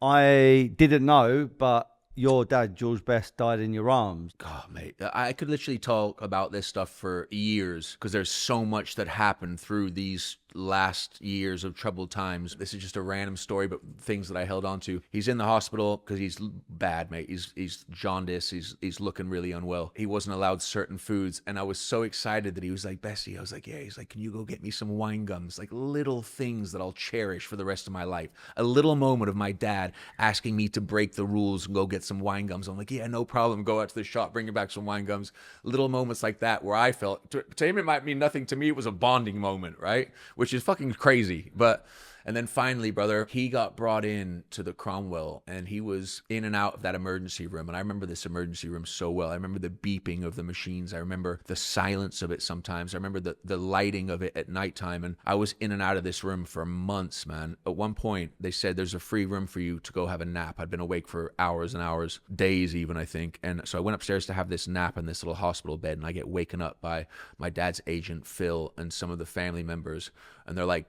I didn't know, but your dad, George Best, died in your arms. God, mate, I could literally talk about this stuff for years because there's so much that happened through these last years of troubled times. This is just a random story, but things that I held on to. He's in the hospital because he's bad, mate. He's jaundice. He's looking really unwell. He wasn't allowed certain foods, and I was so excited that he was like, Bessie. I was like, yeah. He's like, can you go get me some wine gums? Like little things that I'll cherish for the rest of my life. A little moment of my dad asking me to break the rules and go get some wine gums. I'm like, yeah, no problem. Go out to the shop, bring him back some wine gums. Little moments like that where I felt to him it might mean nothing. To me, it was a bonding moment, right? Which is fucking crazy. But and then finally, brother, he got brought in to the Cromwell and he was in and out of that emergency room. And I remember this emergency room so well. I remember the beeping of the machines. I remember the silence of it sometimes. I remember the lighting of it at nighttime. And I was in and out of this room for months, man. At one point, they said there's a free room for you to go have a nap. I'd been awake for hours and hours, days even, I think. And so I went upstairs to have this nap in this little hospital bed. And I get waken up by my dad's agent, Phil, and some of the family members. And they're like,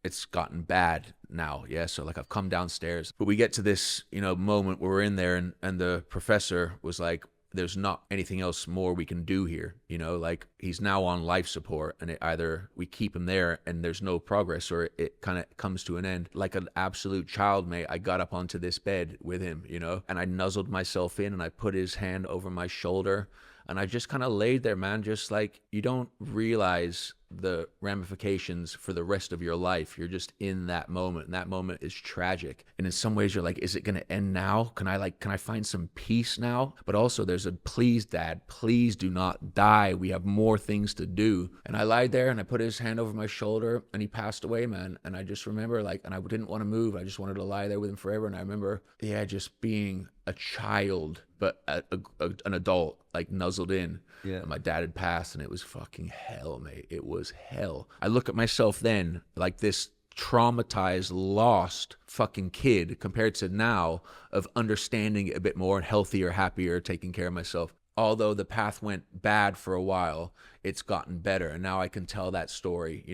it's gotten bad now. Yeah. So like I've come downstairs, but we get to this, moment where we're in there and the professor was like, there's not anything else more we can do here. Like he's now on life support and either we keep him there and there's no progress or it kind of comes to an end. Like an absolute child, mate, I got up onto this bed with him, and I nuzzled myself in and I put his hand over my shoulder and I just kind of laid there, man, just like you don't realize the ramifications for the rest of your life. You're just in that moment, and that moment is tragic. And in some ways, you're like, is it going to end now? Can I find some peace now? But also, there's a please, Dad, please do not die. We have more things to do. And I lied there, and I put his hand over my shoulder, and he passed away, man. And I just remember, and I didn't want to move. I just wanted to lie there with him forever. And I remember, yeah, just being a child, but an adult, like nuzzled in. Yeah. And my dad had passed and it was fucking hell, mate. It was hell. I look at myself then like this traumatized, lost fucking kid compared to now of understanding it a bit more and healthier, happier, taking care of myself. Although the path went bad for a while, it's gotten better. And now I can tell that story,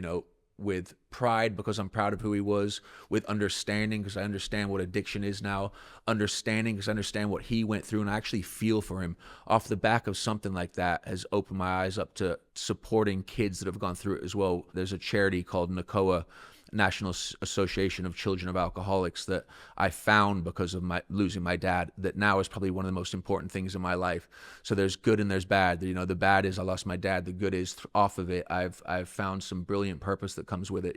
with pride because I'm proud of who he was, with understanding because I understand what addiction is now, understanding because I understand what he went through and I actually feel for him. Off the back of something like that has opened my eyes up to supporting kids that have gone through it as well. There's a charity called NACOA, National Association of Children of Alcoholics, that I found because of my losing my dad, that now is probably one of the most important things in my life. So there's good and there's bad. The bad is I lost my dad. The good is off of it, I've found some brilliant purpose that comes with it.